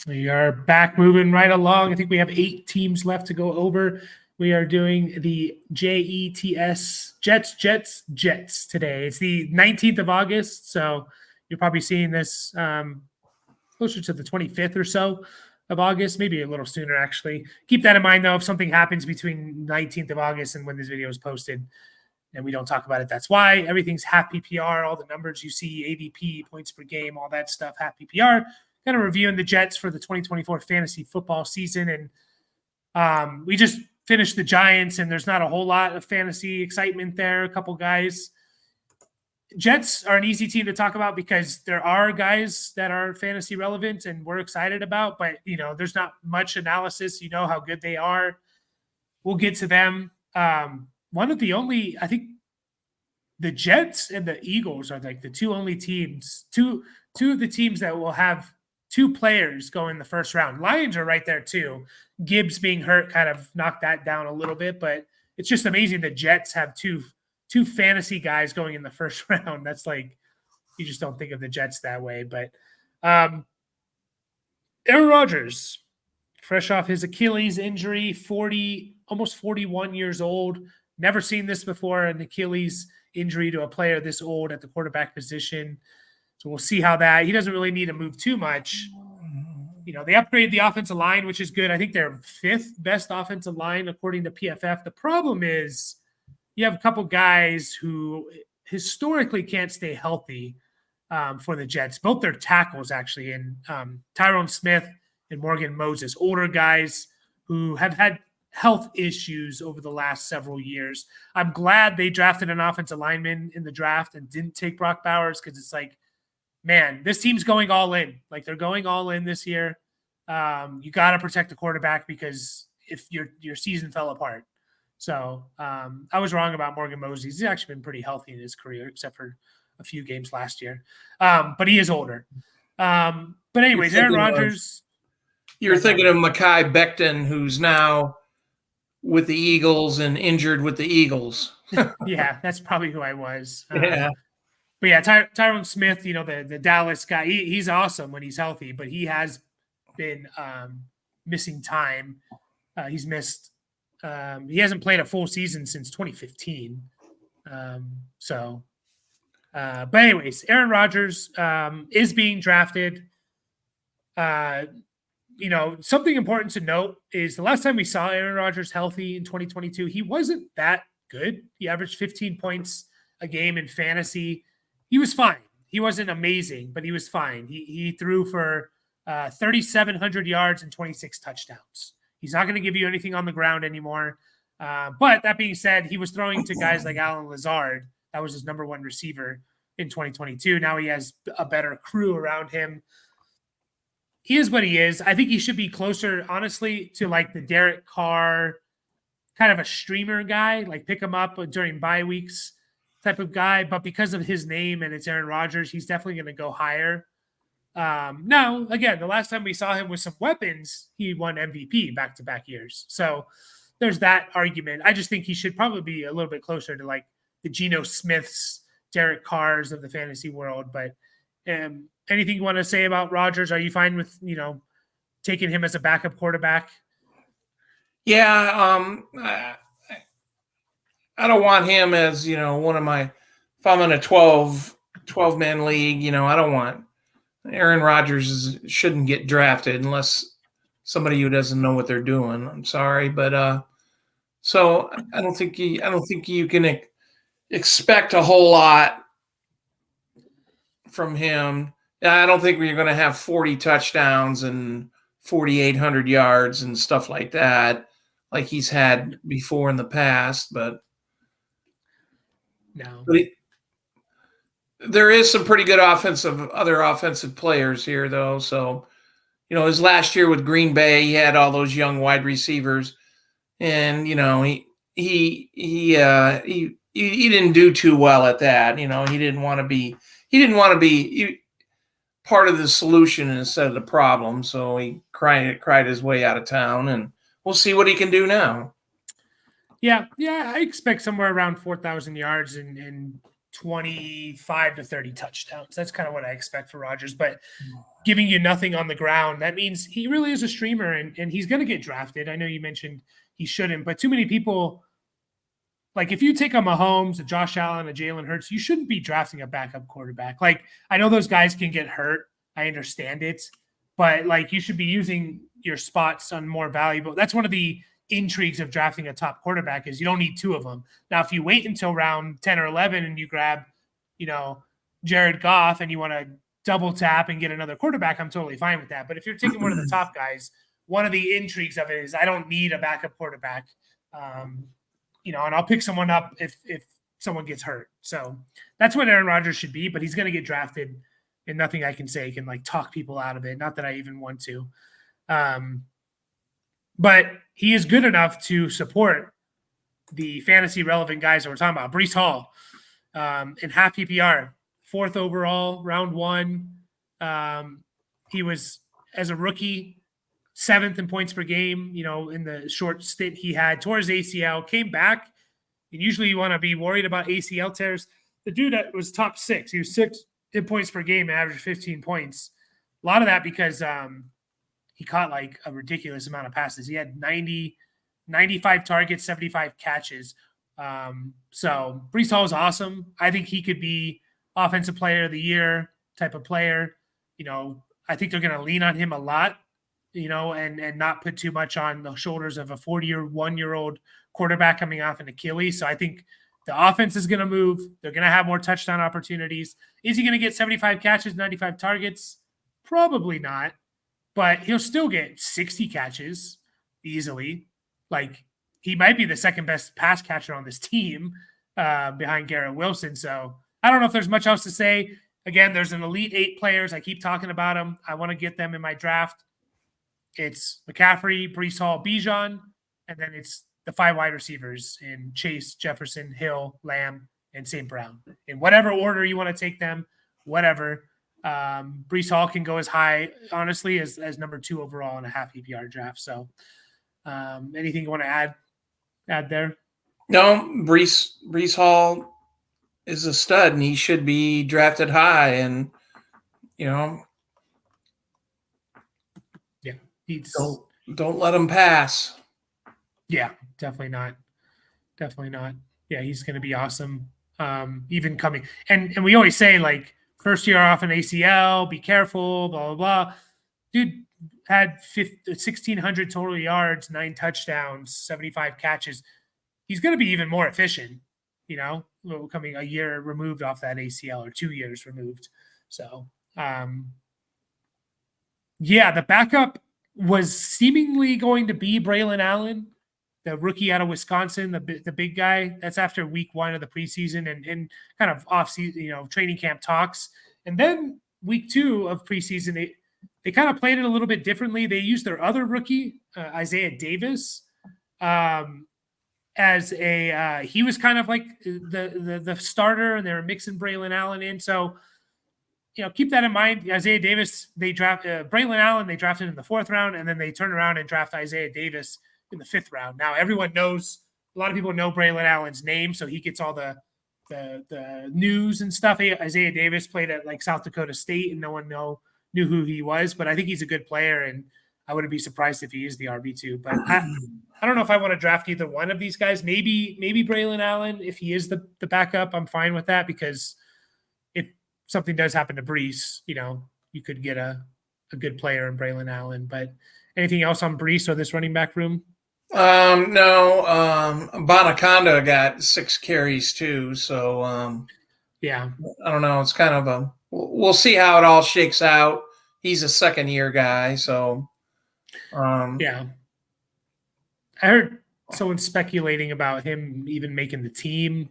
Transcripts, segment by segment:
We are back moving right along. I think we have 8 teams left to go over. We are doing the JETS, Jets today. It's the 19th of August, so you're probably seeing this closer to the 25th or so of August, maybe a little sooner, actually. Keep that in mind, though, if something happens between 19th of August and when this video is posted and we don't talk about it, that's why. Everything's half PPR, all the numbers you see, ADP, points per game, all that stuff, half PPR. Kind of reviewing the Jets for the 2024 fantasy football season. And we just finished the Giants, and there's not a whole lot of fantasy excitement there. A couple guys. Jets are an easy team to talk about because there are guys that are fantasy relevant and we're excited about, but there's not much analysis. You know how good they are. We'll get to them. One of the only, I think the Jets and the Eagles are like the two only teams, two of the teams that will have 2 players go in the first round. Lions are right there too. Gibbs being hurt kind of knocked that down a little bit, but it's just amazing the Jets have two fantasy guys going in the first round. That's like, you just don't think of the Jets that way. But Aaron Rodgers, fresh off his Achilles injury, almost 41 years old. Never seen this before, an Achilles injury to a player this old at the quarterback position. So we'll see how he doesn't really need to move too much. They upgraded the offensive line, which is good. I think they're 5th best offensive line according to PFF. The problem is you have a couple guys who historically can't stay healthy for the Jets. Both their tackles, actually, and Tyrone Smith and Morgan Moses, older guys who have had health issues over the last several years. I'm glad they drafted an offensive lineman in the draft and didn't take Brock Bowers, because it's like, man, this team's going all in. Like, they're going all in this year. You got to protect the quarterback because if your season fell apart. So I was wrong about Morgan Moses. He's actually been pretty healthy in his career, except for a few games last year. But he is older. But anyways, Aaron Rodgers. You're thinking of Mekhi Becton, who's now with the Eagles and injured with the Eagles. Yeah, that's probably who I was. Yeah. But yeah, Tyrone Smith, the Dallas guy, he's awesome when he's healthy, but he has been missing time. He hasn't played a full season since 2015. But anyways, Aaron Rodgers is being drafted. Something important to note is the last time we saw Aaron Rodgers healthy in 2022, he wasn't that good. He averaged 15 points a game in fantasy. He was fine. He wasn't amazing, but he was fine. He threw for 3,700 yards and 26 touchdowns. He's not going to give you anything on the ground anymore. But that being said, he was throwing to guys like Allen Lazard. That was his number 1 receiver in 2022. Now he has a better crew around him. He is what he is. I think he should be closer, honestly, to like the Derek Carr, kind of a streamer guy, like pick him up during bye weeks type of guy. But because of his name and it's Aaron Rodgers, he's definitely going to go higher. Now, again, the last time we saw him with some weapons, he won MVP back-to-back years. So there's that argument. I just think he should probably be a little bit closer to like the Geno Smiths, Derek Carrs of the fantasy world. But anything you want to say about Rodgers? Are you fine with, taking him as a backup quarterback? Yeah. I don't want him as, one of my, if I'm in a 12-man league, I don't want Aaron Rodgers shouldn't get drafted unless somebody who doesn't know what they're doing. I'm sorry, but so I don't think you can expect a whole lot from him. I don't think we're going to have 40 touchdowns and 4,800 yards and stuff like that, like he's had before in the past. But no. There is some pretty good other offensive players here, though. So, his last year with Green Bay, he had all those young wide receivers, and he didn't do too well at that. He didn't want to be part of the solution instead of the problem. So he cried his way out of town, and we'll see what he can do now. Yeah, I expect somewhere around 4,000 yards and 25 to 30 touchdowns. That's kind of what I expect for Rodgers. But giving you nothing on the ground, that means he really is a streamer, and he's going to get drafted. I know you mentioned he shouldn't, but too many people, like if you take a Mahomes, a Josh Allen, a Jalen Hurts, you shouldn't be drafting a backup quarterback. Like, I know those guys can get hurt. I understand it, but like you should be using your spots on more valuable. That's one of the intrigues of drafting a top quarterback is you don't need two of them. Now, if you wait until round 10 or 11 and you grab, Jared Goff and you want to double tap and get another quarterback, I'm totally fine with that. But if you're taking one of the top guys, one of the intrigues of it is I don't need a backup quarterback. And I'll pick someone up if someone gets hurt. So that's what Aaron Rodgers should be, but he's going to get drafted, and nothing I can say can like talk people out of it. Not that I even want to. But he is good enough to support the fantasy relevant guys that we're talking about. Breece Hall in half PPR, 4th overall, round 1. He was, as a rookie, 7th in points per game, in the short stint he had, tore his ACL, came back. And usually you want to be worried about ACL tears. The dude that was top 6, he was 6th in points per game and averaged 15 points. A lot of that because he caught like a ridiculous amount of passes. He had 95 targets, 75 catches. So Breece Hall is awesome. I think he could be offensive player of the year type of player. I think they're going to lean on him a lot, and not put too much on the shoulders of a 41-year-old quarterback coming off an Achilles. So I think the offense is going to move. They're going to have more touchdown opportunities. Is he going to get 75 catches, 95 targets? Probably not, but he'll still get 60 catches easily. Like, he might be the second best pass catcher on this team behind Garrett Wilson. So I don't know if there's much else to say. Again, there's an elite 8 players. I keep talking about them. I want to get them in my draft. It's McCaffrey, Breece Hall, Bijan, and then it's the 5 wide receivers in Chase, Jefferson, Hill, Lamb, and St. Brown. In whatever order you want to take them, whatever. Breece Hall can go as high, honestly, as number 2 overall in a half PPR draft. So anything you want to add there? No, Breece Hall is a stud, and he should be drafted high. And Yeah, don't let him pass. Yeah, definitely not. Yeah, he's going to be awesome. Even coming, and we always say, like, first year off an ACL, be careful, blah, blah, blah. Dude had 1,600 total yards, 9 touchdowns, 75 catches. He's going to be even more efficient, coming a year removed off that ACL or 2 years removed. So, the backup was seemingly going to be Braylon Allen, the rookie out of Wisconsin, the big guy. That's after week 1 of the preseason and kind of off-season, training camp talks. And then week 2 of preseason, they kind of played it a little bit differently. They used their other rookie, Isaiah Davis, as he was kind of like the starter, and they were mixing Braylon Allen in. So, keep that in mind. Isaiah Davis, they draft Braylon Allen. They drafted in the 4th round, and then they turn around and draft Isaiah Davis in the 5th round. Now, everyone knows, a lot of people know Braylon Allen's name, so he gets all the news and stuff. Isaiah Davis played at like South Dakota State, and no one knew who he was. But I think he's a good player, and I wouldn't be surprised if he is the RB2. But I don't know if I want to draft either one of these guys. Maybe Braylon Allen, if he is the backup, I'm fine with that, because something does happen to Breece, you could get a good player in Braylon Allen. But anything else on Breece or this running back room? No. Bonaconda got 6 carries too. So yeah, I don't know. It's kind of we'll see how it all shakes out. He's a 2nd-year guy, so yeah. I heard someone speculating about him even making the team.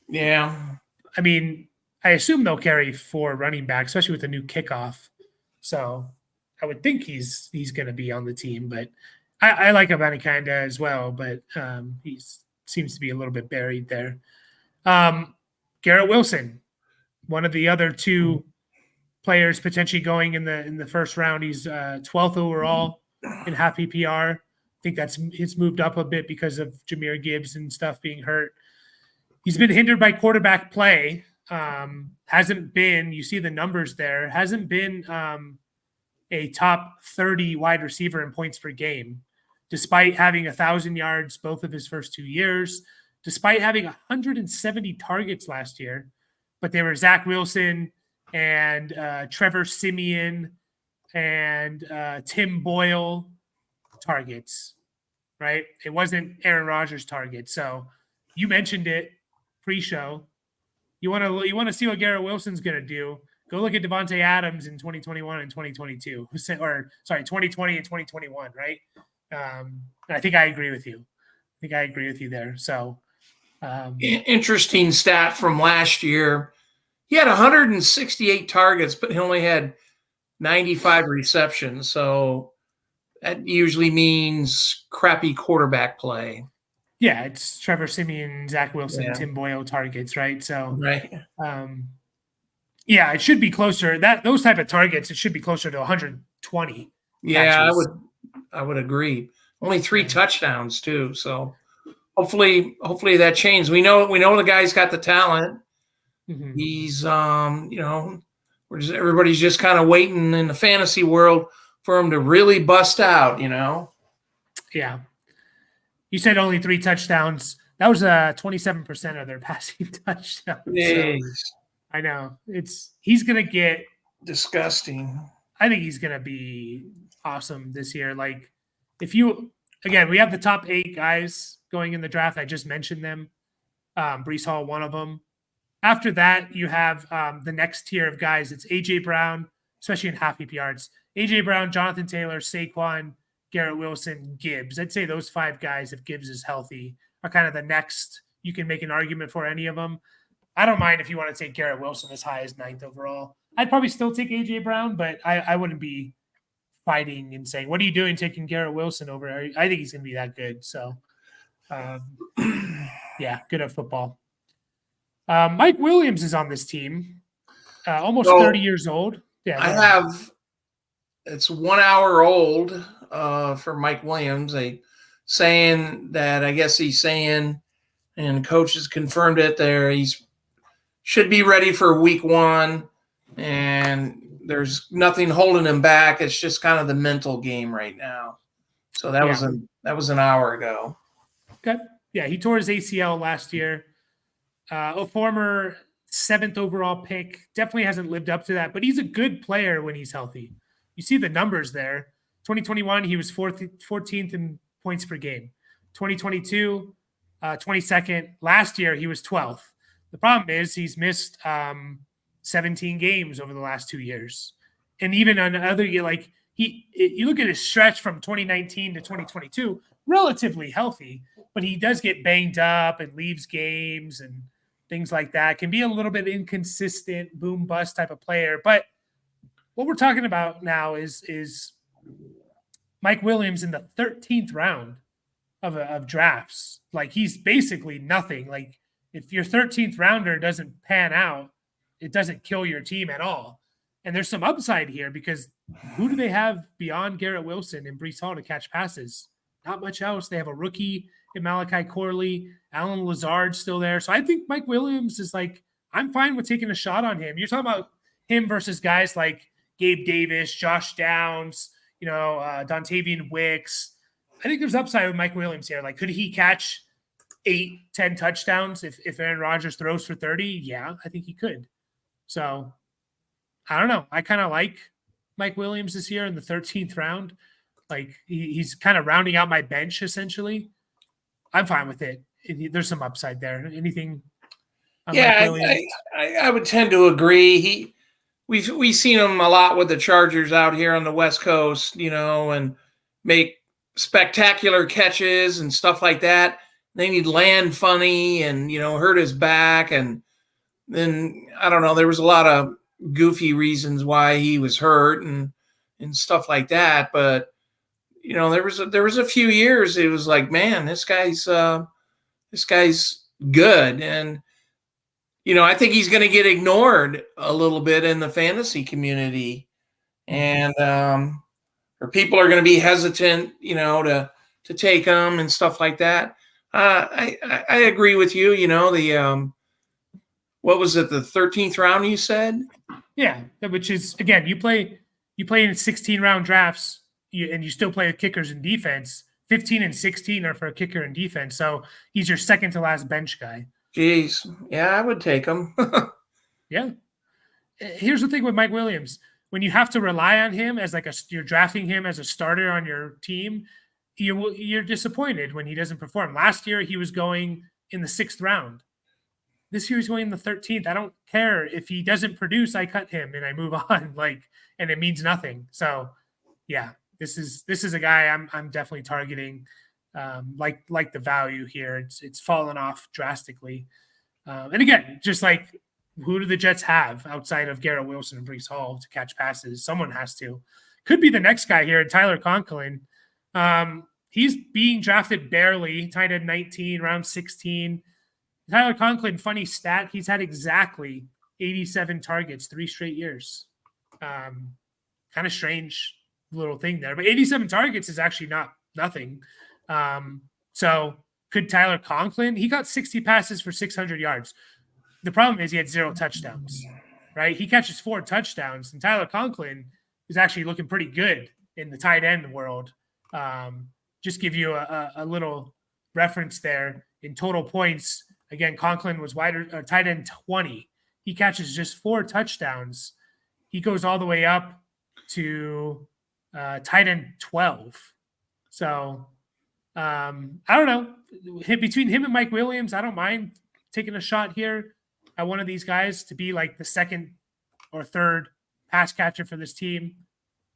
Yeah. I mean, I assume they'll carry 4 running backs, especially with the new kickoff. So I would think he's going to be on the team, but I like Bonaconda as well, but he seems to be a little bit buried there. Garrett Wilson, one of the other 2 players potentially going in the 1st round. He's 12th overall in half PPR. I think it's moved up a bit because of Jahmyr Gibbs and stuff being hurt. He's been hindered by quarterback play. Hasn't been, you see the numbers there, hasn't been a top 30 wide receiver in points per game, despite having 1,000 yards both of his first 2 years, despite having 170 targets last year. But they were Zach Wilson and Trevor Siemian and Tim Boyle targets, right? It wasn't Aaron Rodgers' target. So you mentioned it pre-show. You want to see what Garrett Wilson's going to do. Go look at Devontae Adams in 2021 and 2022, 2020 and 2021, right? I think I agree with you. There. So interesting stat from last year. He had 168 targets, but he only had 95 receptions. So that usually means crappy quarterback play. Yeah, it's Trevor Siemian, Zach Wilson, Tim Boyle targets, right? So, right. Yeah, it should be closer. Those type of targets, it should be closer to 120. Yeah, catches. I would agree. Only 3 touchdowns too. So hopefully that changes. We know the guy's got the talent. Mm-hmm. He's everybody's just kind of waiting in the fantasy world for him to really bust out. Yeah. You said only 3 touchdowns. That was 27% of their passing touchdowns. So, I know. He's going to get disgusting. I think he's going to be awesome this year. Like, we have the top 8 guys going in the draft. I just mentioned them. Breece Hall, one of them. After that, you have the next tier of guys. It's A.J. Brown, especially in half PPR. It's A.J. Brown, Jonathan Taylor, Saquon, Garrett Wilson, Gibbs. I'd say those 5 guys, if Gibbs is healthy, are kind of the next. You can make an argument for any of them. I don't mind if you want to take Garrett Wilson as high as 9th overall. I'd probably still take A.J. Brown, but I wouldn't be fighting and saying, what are you doing taking Garrett Wilson over? I think he's going to be that good. So, good at football. Mike Williams is on this team, almost 30 years old. Yeah, it's 1 hour old for Mike Williams. Saying that, I guess he's saying, and coaches confirmed it there, he's should be ready for week 1, and there's nothing holding him back. It's just kind of the mental game right now. So that was an hour ago. Okay. Yeah, he tore his ACL last year. A former 7th overall pick, definitely hasn't lived up to that, but he's a good player when he's healthy. You see the numbers there. 2021, he was 14th in points per game. 2022, 22nd. Last year, he was 12th. The problem is he's missed 17 games over the last 2 years. And even on other, you look at his stretch from 2019 to 2022, relatively healthy, but he does get banged up and leaves games and things like that. Can be a little bit inconsistent, boom bust type of player. But what we're talking about now is Mike Williams in the 13th round of drafts. Like, he's basically nothing. Like, if your 13th rounder doesn't pan out, it doesn't kill your team at all. And there's some upside here because who do they have beyond Garrett Wilson and Breece Hall to catch passes? Not much else. They have a rookie in Malachi Corley. Alan Lazard's still there. So I think Mike Williams is I'm fine with taking a shot on him. You're talking about him versus guys like Gabe Davis, Josh Downs, Dontavian Wicks. I think there's upside with Mike Williams here. Could he catch 8-10 touchdowns if Aaron Rodgers throws for 30? Yeah, I think he could. So I don't know. I kind of like Mike Williams this year in the 13th round. He's kind of rounding out my bench essentially. I'm fine with it. There's some upside there. Anything? Yeah, I would tend to agree. We've seen him a lot with the Chargers out here on the West Coast, and make spectacular catches and stuff like that. Then he'd land funny and hurt his back, and then I don't know. There was a lot of goofy reasons why he was hurt and stuff like that. But there was a few years it was like, man, this guy's good, and I think he's going to get ignored a little bit in the fantasy community, and or people are going to be hesitant, to take him and stuff like that. I agree with you. What was it, the 13th round you said? Yeah, which is, again, you play You play in 16-round drafts, and you still play with kickers and defense. 15 and 16 are for a kicker and defense. So he's your second to last bench guy. Jeez. Yeah, I would take him. Yeah. Here's the thing with Mike Williams. When you have to rely on him as you're drafting him as a starter on your team, you're disappointed when he doesn't perform. Last year, he was going in the 6th round. This year, he's going in the 13th. I don't care if he doesn't produce. I cut him and I move on. And it means nothing. So, yeah, this is a guy I'm definitely targeting. Like the value here, it's fallen off drastically. And again, just like, who do the Jets have outside of Garrett Wilson and Breece Hall to catch passes? Someone has to. Could be the next guy here, Tyler Conlin. He's being drafted barely, tight end 19, round 16. Tyler Conlin, funny stat, he's had exactly 87 targets 3 straight years. Kind of strange little thing there, but 87 targets is actually not nothing. So could Tyler Conlin? He got 60 passes for 600 yards. The problem is he had 0 touchdowns, right? He catches 4 touchdowns, and Tyler Conlin is actually looking pretty good in the tight end world. Just give you a little reference there in total points. Again, Conlin was tight end 20. He catches just 4 touchdowns. He goes all the way up to tight end 12. So I don't know. Between him and Mike Williams, I don't mind taking a shot here at one of these guys to be like the 2nd or 3rd pass catcher for this team.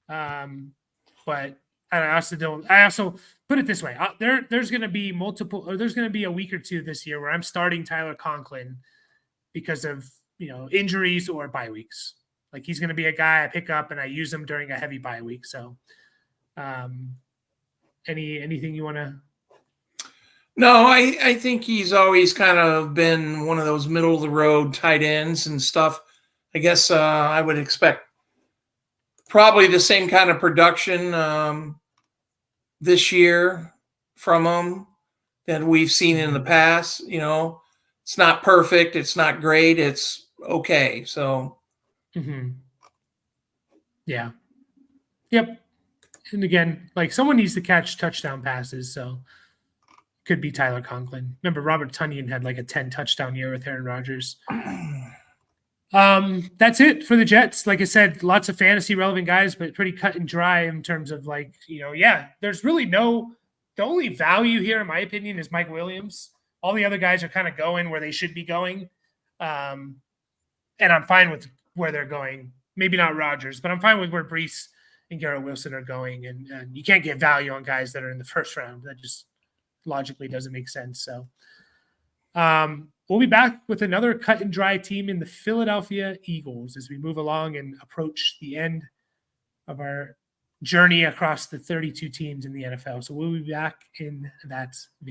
But I also put it this way. There's going to be there's going to be a week or two this year where I'm starting Tyler Conlin because of, injuries or bye weeks. Like, he's going to be a guy I pick up and I use him during a heavy bye week. So anything you want to? No, I think he's always kind of been one of those middle of the road tight ends and stuff. I guess I would expect probably the same kind of production this year from him that we've seen in the past. It's not perfect. It's not great. It's okay. So. Yeah. Yep. And again, someone needs to catch touchdown passes. So. Could be Tyler Conlin. Remember, Robert Tonyan had a 10 touchdown year with Aaron Rodgers. That's it for the Jets. Like I said, lots of fantasy relevant guys, but pretty cut and dry in terms of there's really the only value here, in my opinion, is Mike Williams. All the other guys are kind of going where they should be going. And I'm fine with where they're going. Maybe not Rodgers, but I'm fine with where Breece and Garrett Wilson are going. And you can't get value on guys that are in the 1st round. That just logically doesn't make sense. So we'll be back with another cut and dry team in the Philadelphia Eagles as we move along and approach the end of our journey across the 32 teams in the NFL. So we'll be back in that video.